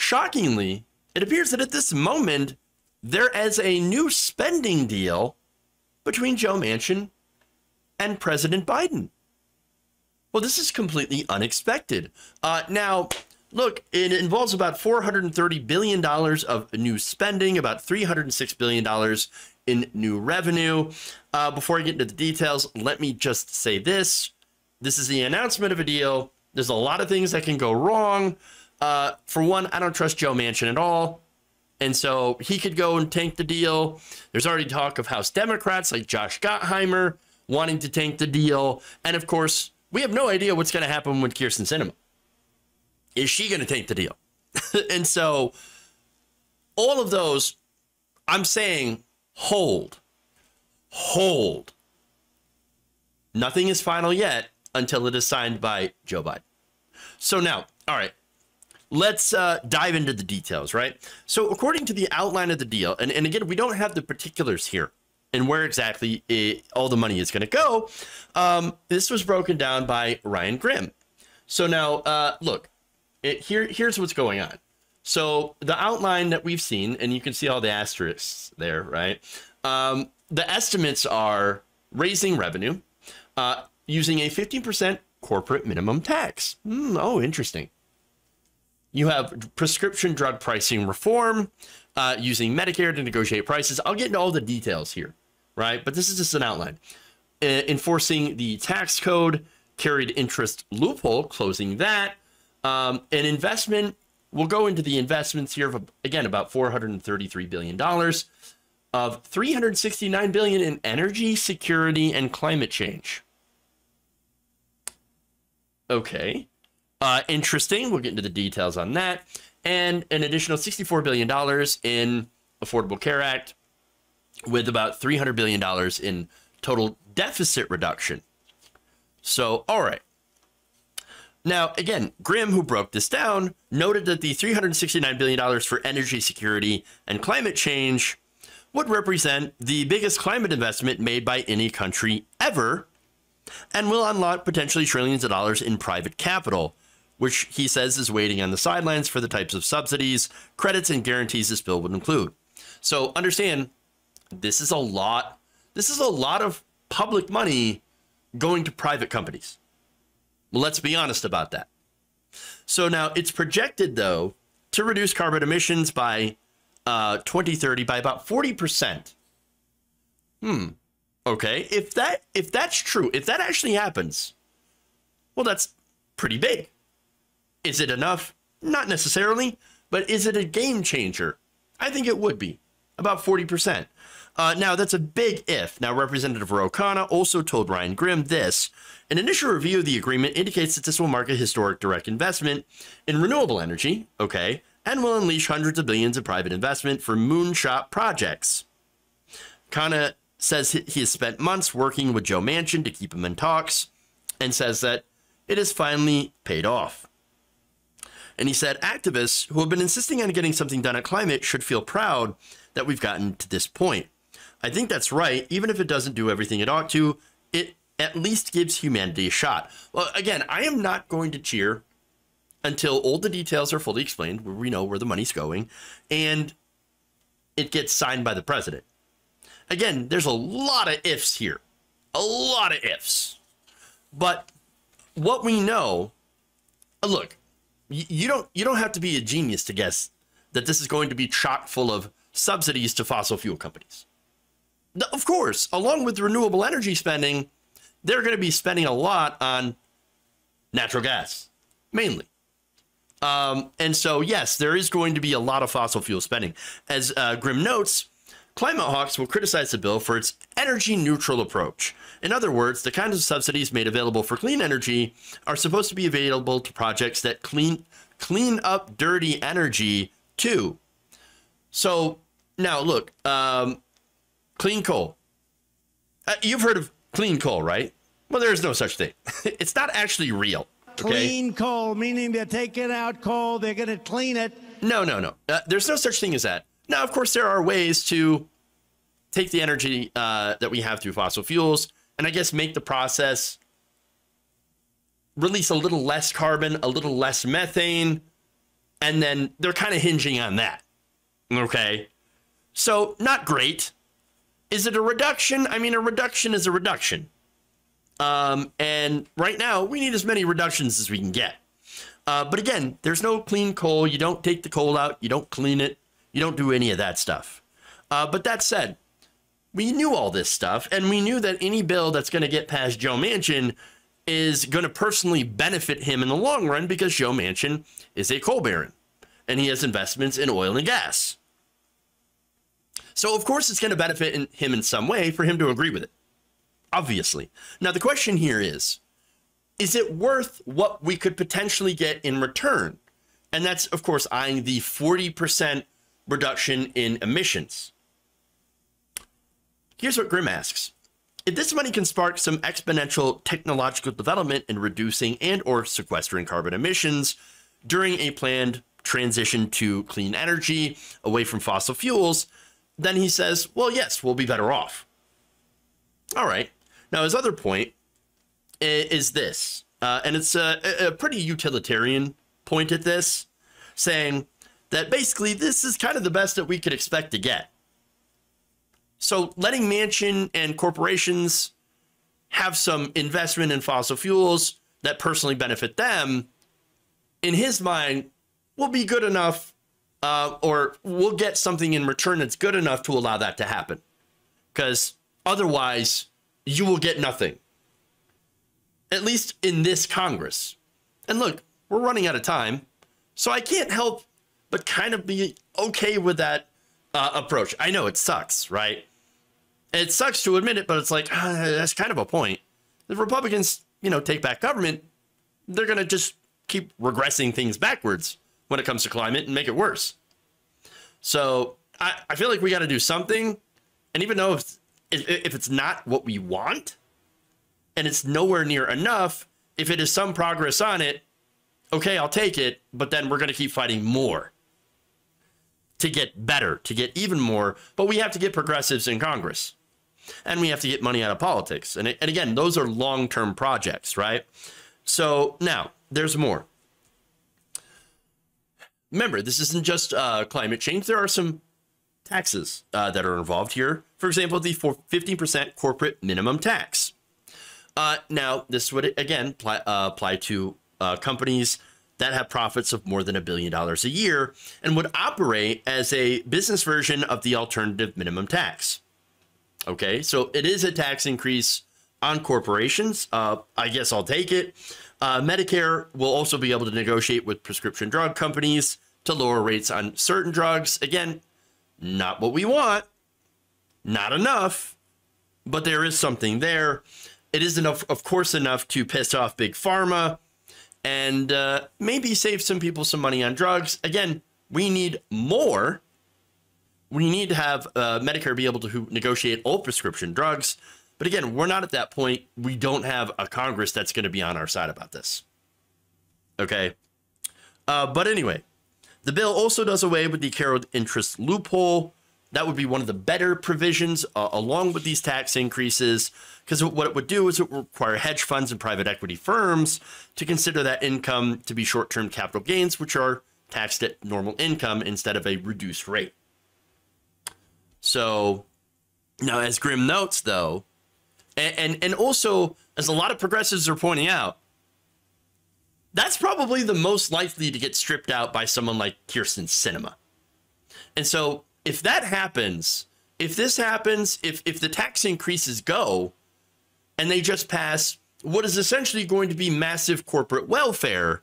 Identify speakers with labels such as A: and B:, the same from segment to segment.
A: shockingly, it appears that at this moment, there is a new spending deal between Joe Manchin and President Biden. Well, this is completely unexpected. Now, look, it involves about $430 billion of new spending, about $306 billion in new revenue. Before I get into the details, let me just say this. This is the announcement of a deal. There's a lot of things that can go wrong. For one, I don't trust Joe Manchin at all. And so he could go and tank the deal. There's already talk of House Democrats like Josh Gottheimer wanting to tank the deal. And of course, we have no idea what's going to happen with Kyrsten Sinema. Is she going to tank the deal? And so all of those, I'm saying, hold. Nothing is final yet until it is signed by Joe Biden. So now, all right, let's dive into the details, right? So according to the outline of the deal, and again, we don't have the particulars here and where exactly all the money is going to go. This was broken down by Ryan Grimm. So now, look, here's what's going on. So the outline that we've seen, and you can see all the asterisks there, right? The estimates are raising revenue using a 15% corporate minimum tax. Oh, interesting. You have prescription drug pricing reform, using Medicare to negotiate prices. I'll get into all the details here, right? But this is just an outline. Enforcing the tax code, carried interest loophole, closing that. An investment, we'll go into the investments here of, again, about $433 billion, of $369 billion in energy, security, and climate change. Okay. Interesting. We'll get into the details on that. And an additional $64 billion in Affordable Care Act, with about $300 billion in total deficit reduction. So, all right. Now, again, Grimm, who broke this down, noted that the $369 billion for energy security and climate change would represent the biggest climate investment made by any country ever, and will unlock potentially trillions of dollars in private capital, which he says is waiting on the sidelines for the types of subsidies, credits, and guarantees this bill would include. So understand, this is a lot of public money going to private companies. Well, let's be honest about that. So now it's projected, though, to reduce carbon emissions by 2030 by about 40%. Okay, if that's true, if that actually happens, well, that's pretty big. Is it enough? Not necessarily, but is it a game changer? I think it would be, about 40%. Now, that's a big if. Now, Representative Ro Khanna also told Ryan Grimm this. An initial review of the agreement indicates that this will mark a historic direct investment in renewable energy, okay, and will unleash hundreds of billions of private investment for moonshot projects. Khanna says he has spent months working with Joe Manchin to keep him in talks, and says that it has finally paid off. And he said activists who have been insisting on getting something done on climate should feel proud that we've gotten to this point. I think that's right. Even if it doesn't do everything it ought to, it at least gives humanity a shot. Well, again, I am not going to cheer until all the details are fully explained, where we know where the money's going, and it gets signed by the president. Again, there's a lot of ifs here, a lot of ifs. But what we know, look, you don't have to be a genius to guess that this is going to be chock full of subsidies to fossil fuel companies. Of course, along with renewable energy spending, they're going to be spending a lot on natural gas, mainly. And so, yes, there is going to be a lot of fossil fuel spending. As Grimm notes, climate hawks will criticize the bill for its energy neutral approach. In other words, the kinds of subsidies made available for clean energy are supposed to be available to projects that clean up dirty energy too. So now look, clean coal. You've heard of clean coal, right? Well, there's no such thing. It's not actually real. Okay?
B: Clean coal, meaning they're taking out coal, they're going to clean it.
A: No. There's no such thing as that. Now, of course, there are ways to take the energy that we have through fossil fuels and I guess make the process release a little less carbon, a little less methane, And then they're kind of hinging on that. Okay. So not great. Is it a reduction? I mean, a reduction is a reduction. And right now we need as many reductions as we can get. But again, there's no clean coal. You don't take the coal out. You don't clean it. You don't do any of that stuff. But that said, we knew all this stuff, and we knew that any bill that's going to get past Joe Manchin is going to personally benefit him in the long run because Joe Manchin is a coal baron, and he has investments in oil and gas. So, of course, it's going to benefit him in some way for him to agree with it, obviously. Now, the question here is it worth what we could potentially get in return? And that's, of course, eyeing the 40% reduction in emissions. Here's what Grimm asks. If this money can spark some exponential technological development in reducing and or sequestering carbon emissions during a planned transition to clean energy away from fossil fuels, then he says, well, yes, we'll be better off. All right. Now, his other point is this, and it's a pretty utilitarian point at this, saying that basically this is kind of the best that we could expect to get. So letting Manchin and corporations have some investment in fossil fuels that personally benefit them, in his mind, will be good enough, or we'll get something in return that's good enough to allow that to happen. Because otherwise, you will get nothing. At least in this Congress. And look, we're running out of time, so I can't help but kind of be okay with that approach. I know it sucks, right? It sucks to admit it, but it's like, that's kind of a point. The Republicans, take back government, they're going to just keep regressing things backwards when it comes to climate and make it worse. So I feel like we got to do something. And even though if it's not what we want and it's nowhere near enough, if it is some progress on it, okay, I'll take it. But then we're going to keep fighting more to get better, to get even more. But we have to get progressives in Congress. And we have to get money out of politics. And again, those are long-term projects, right? So now there's more. Remember, this isn't just climate change. There are some taxes that are involved here. For example, the 15% corporate minimum tax. Now, this would, again, apply to companies that have profits of more than $1 billion a year and would operate as a business version of the alternative minimum tax. Okay, so it is a tax increase on corporations. I guess I'll take it. Medicare will also be able to negotiate with prescription drug companies to lower rates on certain drugs. Again, not what we want, not enough, but there is something there. It is enough, of course, enough to piss off Big Pharma and maybe save some people some money on drugs. Again, we need more. We need to have Medicare be able to negotiate all prescription drugs. But again, we're not at that point. We don't have a Congress that's going to be on our side about this. Okay. But anyway, the bill also does away with the carried interest loophole. That would be one of the better provisions along with these tax increases, because what it would do is it would require hedge funds and private equity firms to consider that income to be short-term capital gains, which are taxed at normal income instead of a reduced rate. So now, as Grimm notes, though, and also, as a lot of progressives are pointing out, that's probably the most likely to get stripped out by someone like Kyrsten Sinema. And so if that happens, if this happens, if the tax increases go and they just pass what is essentially going to be massive corporate welfare,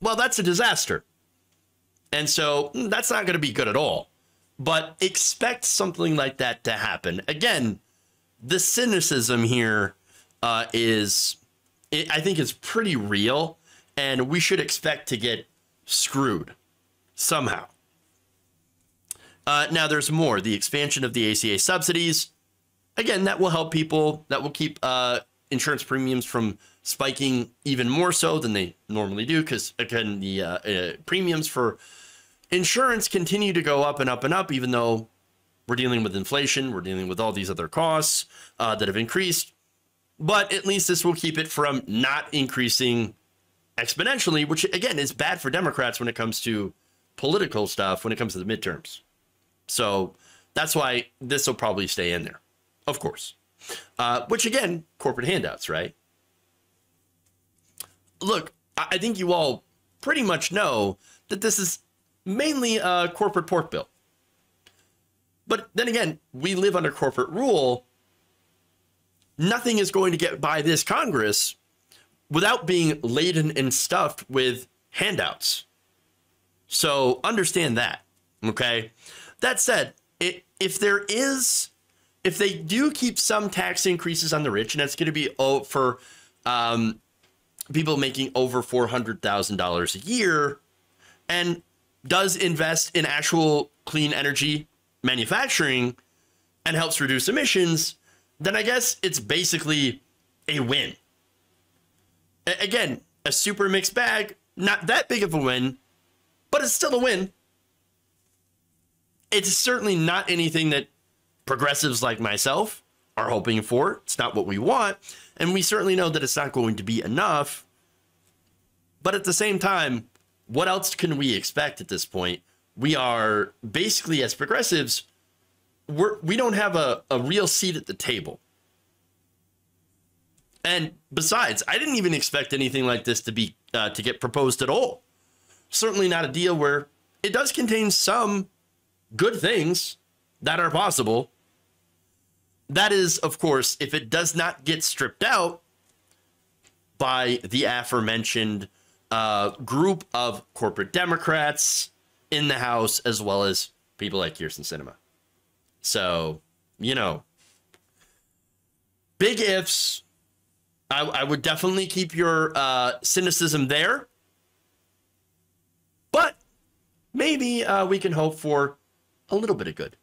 A: well, that's a disaster. And so that's not going to be good at all. But expect something like that to happen. Again, the cynicism here I think is pretty real, and we should expect to get screwed somehow. Now, there's more. The expansion of the ACA subsidies. Again, that will help people. That will keep insurance premiums from spiking even more so than they normally do, because, again, the premiums for insurance continue to go up and up and up, even though we're dealing with inflation. We're dealing with all these other costs that have increased. But at least this will keep it from not increasing exponentially, which again is bad for Democrats when it comes to political stuff, when it comes to the midterms. So that's why this will probably stay in there, of course. Which again, corporate handouts, right? Look, I think you all pretty much know that this is mainly a corporate pork bill. But then again, we live under corporate rule. Nothing is going to get by this Congress without being laden and stuffed with handouts. So understand that, okay? That said, if they do keep some tax increases on the rich, and that's going to be for people making over $400,000 a year, and does invest in actual clean energy manufacturing and helps reduce emissions, then I guess it's basically a win. Again, a super mixed bag, not that big of a win, but it's still a win. It's certainly not anything that progressives like myself are hoping for. It's not what we want, and we certainly know that it's not going to be enough. But at the same time, what else can we expect at this point? We are basically, as progressives, we don't have a real seat at the table. And besides, I didn't even expect anything like this to get proposed at all. Certainly not a deal where it does contain some good things that are possible. That is, of course, if it does not get stripped out by the aforementioned group of corporate Democrats in the House, as well as people like Kirsten Sinema. So, you know, big ifs. I would definitely keep your cynicism there. But maybe we can hope for a little bit of good.